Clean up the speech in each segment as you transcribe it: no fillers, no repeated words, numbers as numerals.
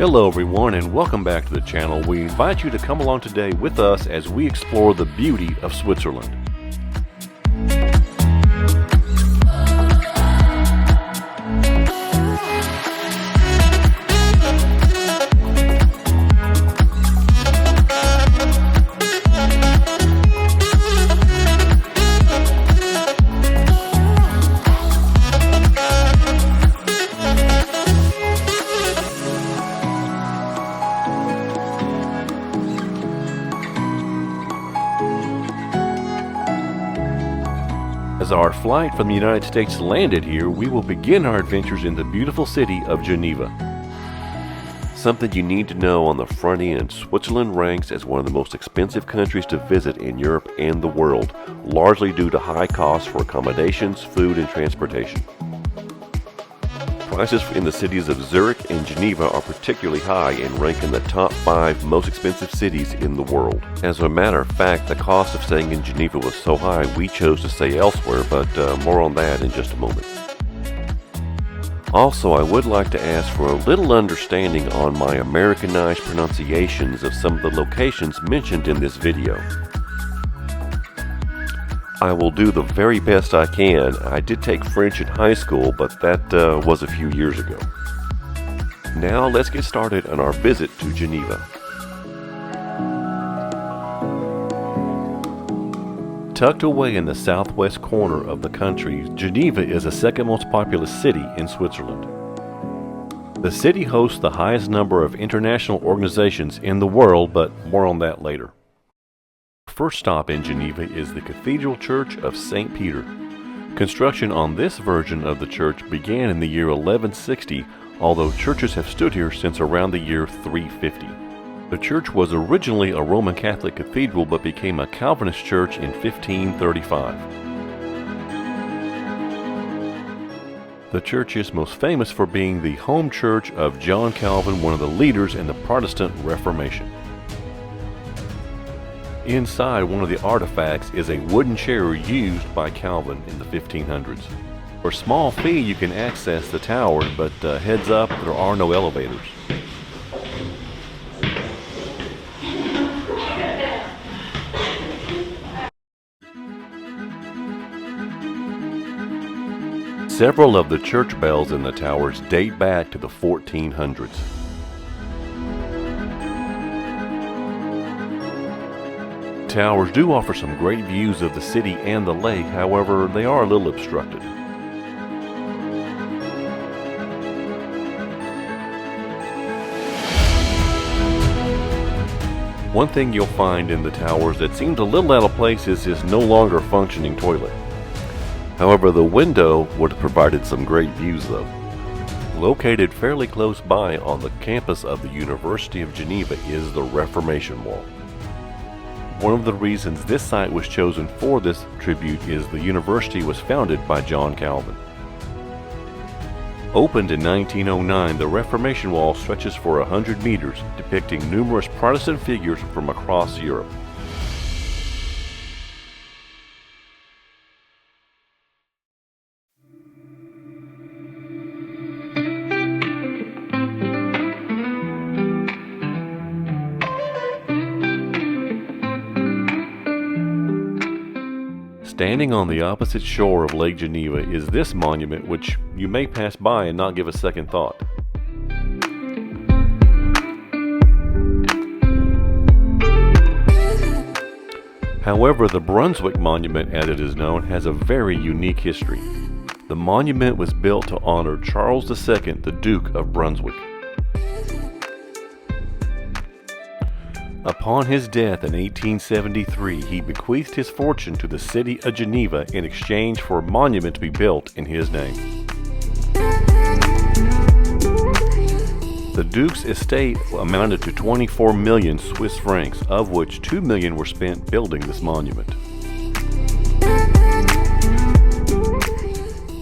Hello everyone and welcome back to the channel. We invite you to come along today with us as we explore the beauty of Switzerland. As our flight from the United States landed here, we will begin our adventures in the beautiful city of Geneva. Something you need to know on the front end, Switzerland ranks as one of the most expensive countries to visit in Europe and the world, largely due to high costs for accommodations, food, and transportation. Prices in the cities of Zurich and Geneva are particularly high and rank in the top 5 most expensive cities in the world. As a matter of fact, the cost of staying in Geneva was so high we chose to stay elsewhere, but more on that in just a moment. Also, I would like to ask for a little understanding on my Americanized pronunciations of some of the locations mentioned in this video. I will do the very best I can. I did take French in high school, but that was a few years ago. Now let's get started on our visit to Geneva. Tucked away in the southwest corner of the country, Geneva is the second most populous city in Switzerland. The city hosts the highest number of international organizations in the world, but more on that later. First stop in Geneva is the Cathedral Church of St. Peter. Construction on this version of the church began in the year 1160, although churches have stood here since around the year 350. The church was originally a Roman Catholic cathedral but became a Calvinist church in 1535. The church is most famous for being the home church of John Calvin, one of the leaders in the Protestant Reformation. Inside, one of the artifacts is a wooden chair used by Calvin in the 1500s. For a small fee you can access the tower, but heads up, there are no elevators. Several of the church bells in the towers date back to the 1400s. Towers do offer some great views of the city and the lake, however, they are a little obstructed. One thing you'll find in the towers that seems a little out of place is this no longer functioning toilet. However, the window would have provided some great views though. Located fairly close by on the campus of the University of Geneva is the Reformation Wall. One of the reasons this site was chosen for this tribute is the university was founded by John Calvin. Opened in 1909, the Reformation Wall stretches for 100 meters, depicting numerous Protestant figures from across Europe. Standing on the opposite shore of Lake Geneva is this monument, which you may pass by and not give a second thought. However, the Brunswick Monument, as it is known, has a very unique history. The monument was built to honor Charles II, the Duke of Brunswick. Upon his death in 1873, he bequeathed his fortune to the city of Geneva in exchange for a monument to be built in his name. The Duke's estate amounted to 24 million Swiss francs, of which 2 million were spent building this monument.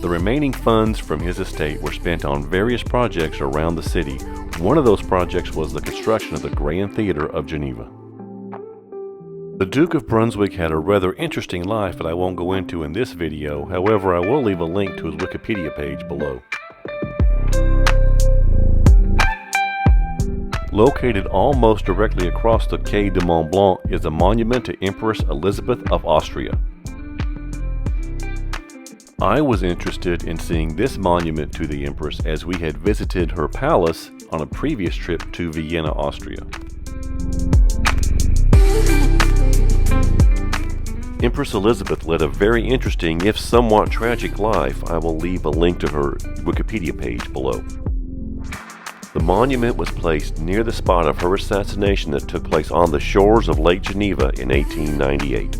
The remaining funds from his estate were spent on various projects around the city. One of those projects was the construction of the Grand Theatre of Geneva. The Duke of Brunswick had a rather interesting life that I won't go into in this video, however I will leave a link to his Wikipedia page below. Located almost directly across the Quai de Mont Blanc is a monument to Empress Elizabeth of Austria. I was interested in seeing this monument to the Empress as we had visited her palace on a previous trip to Vienna, Austria. Empress Elizabeth led a very interesting, if somewhat tragic life. I will leave a link to her Wikipedia page below. The monument was placed near the spot of her assassination that took place on the shores of Lake Geneva in 1898.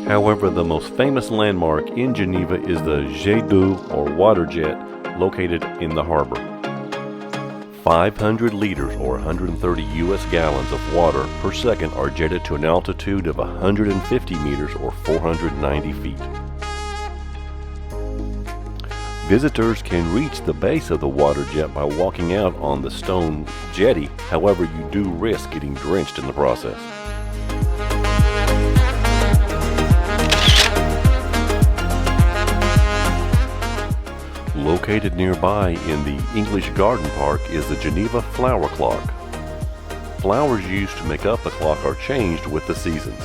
However, the most famous landmark in Geneva is the Jet d'eau, or water jet, located in the harbor. 500 liters, or 130 US gallons of water per second are jetted to an altitude of 150 meters, or 490 feet. Visitors can reach the base of the water jet by walking out on the stone jetty. However, you do risk getting drenched in the process. Located nearby in the English Garden Park is the Geneva Flower Clock. Flowers used to make up the clock are changed with the seasons.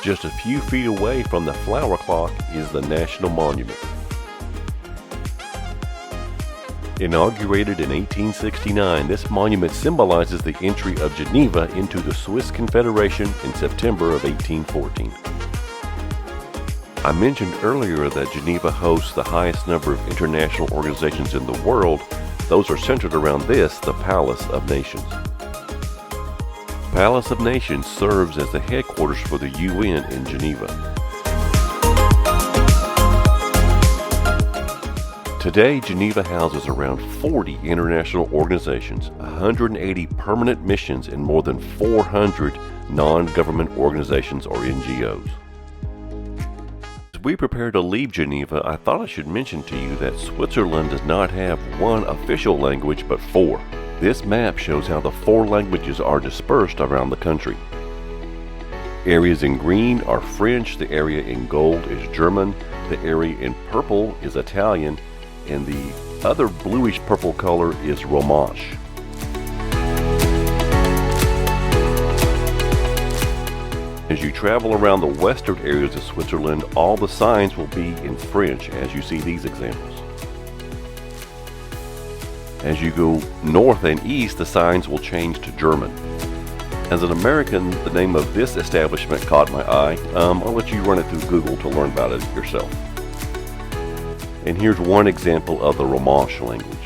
Just a few feet away from the flower clock is the National Monument. Inaugurated in 1869, this monument symbolizes the entry of Geneva into the Swiss Confederation in September of 1814. I mentioned earlier that Geneva hosts the highest number of international organizations in the world. Those are centered around this, the Palace of Nations. Palace of Nations serves as the headquarters for the UN in Geneva. Today, Geneva houses around 40 international organizations, 180 permanent missions, and more than 400 non-government organizations or NGOs. As we prepare to leave Geneva, I thought I should mention to you that Switzerland does not have one official language but 4. This map shows how the 4 languages are dispersed around the country. Areas in green are French, the area in gold is German, the area in purple is Italian, and the other bluish purple color is Romansh. As you travel around the western areas of Switzerland, all the signs will be in French as you see these examples. As you go north and east, the signs will change to German. As an American, the name of this establishment caught my eye. I'll let you run it through Google to learn about it yourself. And here's one example of the Romansh language.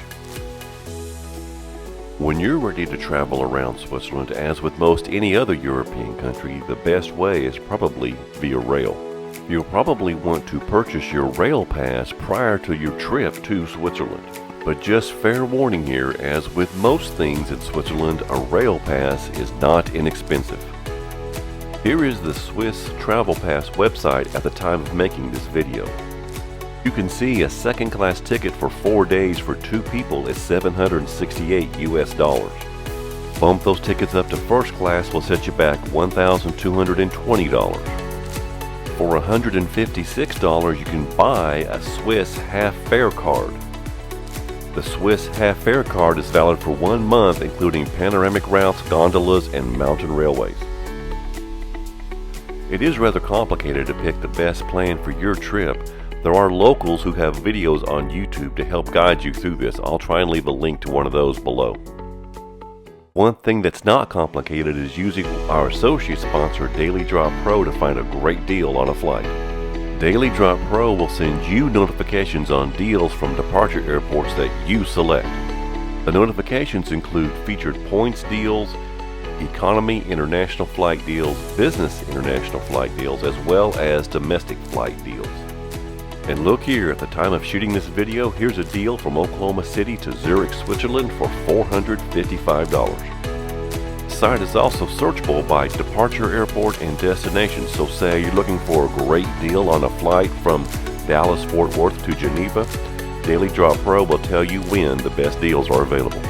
When you're ready to travel around Switzerland, as with most any other European country, the best way is probably via rail. You'll probably want to purchase your rail pass prior to your trip to Switzerland. But just fair warning here, as with most things in Switzerland, a rail pass is not inexpensive. Here is the Swiss Travel Pass website at the time of making this video. You can see a second-class ticket for 4 days for 2 people is $768 US. Bump those tickets up to first class will set you back $1,220. For $156, you can buy a Swiss half-fare card. The Swiss half-fare card is valid for 1 month, including panoramic routes, gondolas, and mountain railways. It is rather complicated to pick the best plan for your trip. There are locals who have videos on YouTube to help guide you through this. I'll try and leave a link to one of those below. One thing that's not complicated is using our associate sponsor Daily Drop Pro to find a great deal on a flight. Daily Drop Pro will send you notifications on deals from departure airports that you select. The notifications include featured points deals, economy international flight deals, business international flight deals, as well as domestic flight deals. And look here, at the time of shooting this video, here's a deal from Oklahoma City to Zurich, Switzerland for $455. The site is also searchable by departure airport and destination, so say you're looking for a great deal on a flight from Dallas-Fort Worth to Geneva, Daily Drop Pro will tell you when the best deals are available.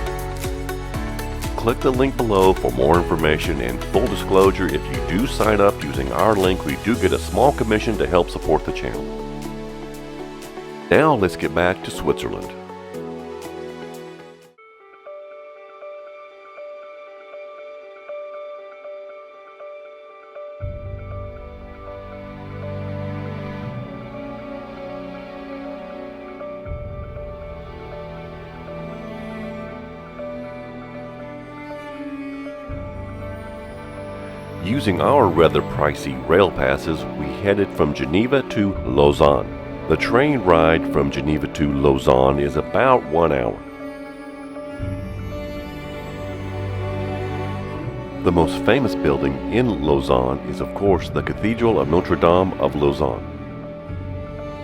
Click the link below for more information, and full disclosure, if you do sign up using our link, we do get a small commission to help support the channel. Now let's get back to Switzerland. Using our rather pricey rail passes, we headed from Geneva to Lausanne. The train ride from Geneva to Lausanne is about 1 hour. The most famous building in Lausanne is, of course, the Cathedral of Notre Dame of Lausanne.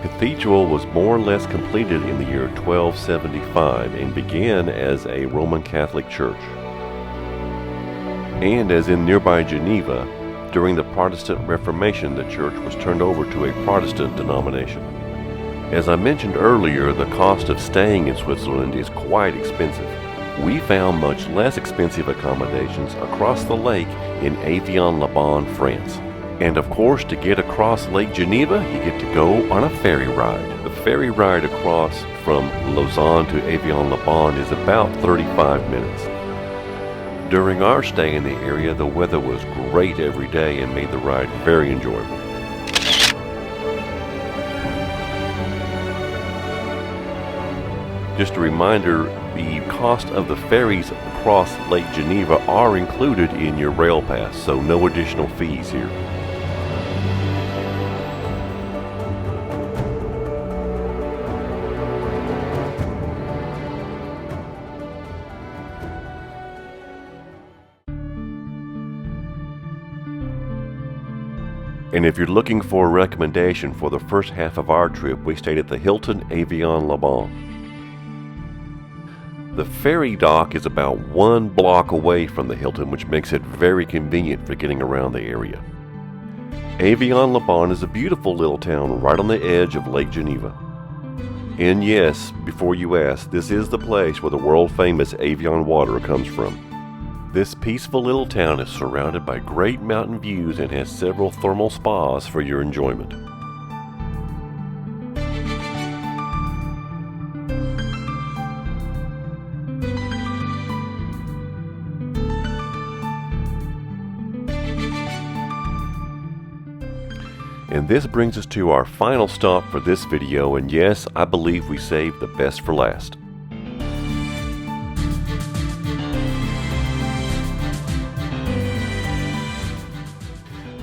The cathedral was more or less completed in the year 1275 and began as a Roman Catholic church. And as in nearby Geneva, during the Protestant Reformation, the church was turned over to a Protestant denomination. As I mentioned earlier, the cost of staying in Switzerland is quite expensive. We found much less expensive accommodations across the lake in Evian-Les-Bains, France. And of course, to get across Lake Geneva, you get to go on a ferry ride. The ferry ride across from Lausanne to Evian-Les-Bains is about 35 minutes. During our stay in the area, the weather was great every day and made the ride very enjoyable. Just a reminder, the cost of the ferries across Lake Geneva are included in your rail pass, so no additional fees here. And if you're looking for a recommendation for the first half of our trip, we stayed at the Hilton Evian-Les-Bains. The ferry dock is about 1 block away from the Hilton, which makes it very convenient for getting around the area. Evian-Les-Bains is a beautiful little town right on the edge of Lake Geneva. And yes, before you ask, this is the place where the world-famous Evian water comes from. This peaceful little town is surrounded by great mountain views and has several thermal spas for your enjoyment. And this brings us to our final stop for this video, and yes, I believe we saved the best for last.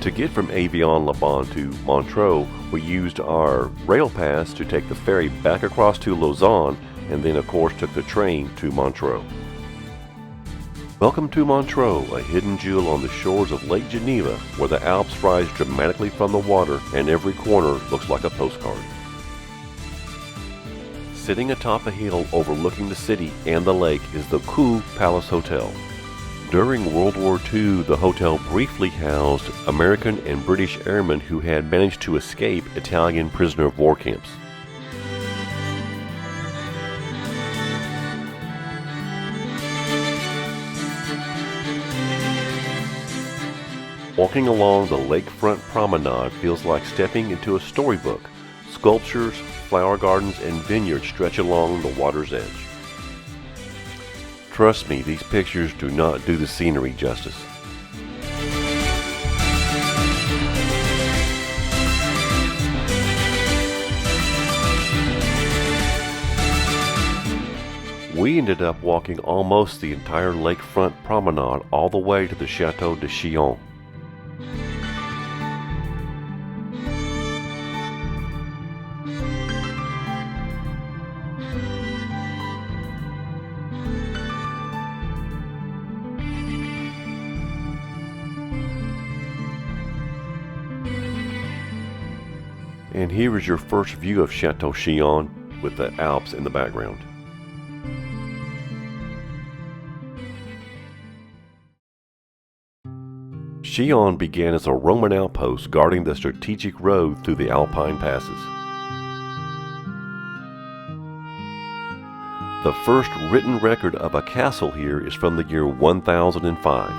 To get from Evian-Les-Bains to Montreux, we used our rail pass to take the ferry back across to Lausanne, and then of course took the train to Montreux. Welcome to Montreux, a hidden jewel on the shores of Lake Geneva, where the Alps rise dramatically from the water and every corner looks like a postcard. Sitting atop a hill overlooking the city and the lake is the Coup Palace Hotel. During World War II, the hotel briefly housed American and British airmen who had managed to escape Italian prisoner of war camps. Walking along the lakefront promenade feels like stepping into a storybook. Sculptures, flower gardens, and vineyards stretch along the water's edge. Trust me, these pictures do not do the scenery justice. We ended up walking almost the entire lakefront promenade all the way to the Chateau de Chillon. And here is your first view of Chateau Chillon with the Alps in the background. Chillon began as a Roman outpost guarding the strategic road through the Alpine passes. The first written record of a castle here is from the year 1005.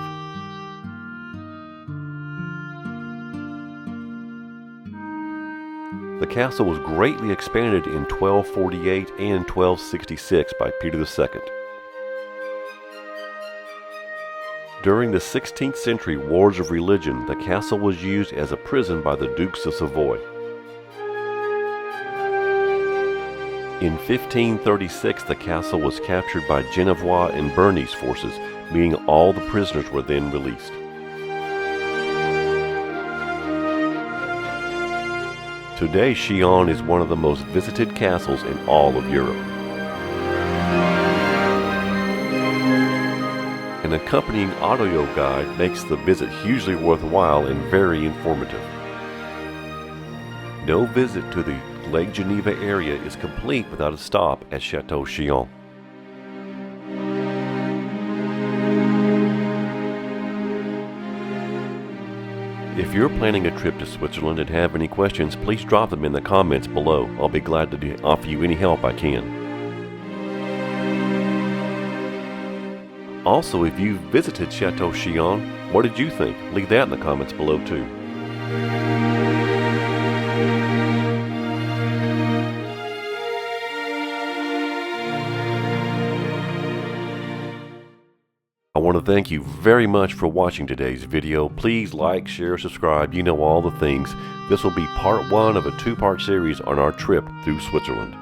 The castle was greatly expanded in 1248 and 1266 by Peter II. During the 16th century wars of religion, the castle was used as a prison by the Dukes of Savoy. In 1536, the castle was captured by Genevois and Bernese forces, meaning all the prisoners were then released. Today, Chillon is one of the most visited castles in all of Europe. An accompanying audio guide makes the visit hugely worthwhile and very informative. No visit to the Lake Geneva area is complete without a stop at Chateau Chillon. If you're planning a trip to Switzerland and have any questions, please drop them in the comments below. I'll be glad to offer you any help I can. Also, if you've visited Chateau Chillon, what did you think? Leave that in the comments below too. I want to thank you very much for watching today's video. Please like, share, subscribe. You know all the things. This will be part 1 of a 2-part series on our trip through Switzerland.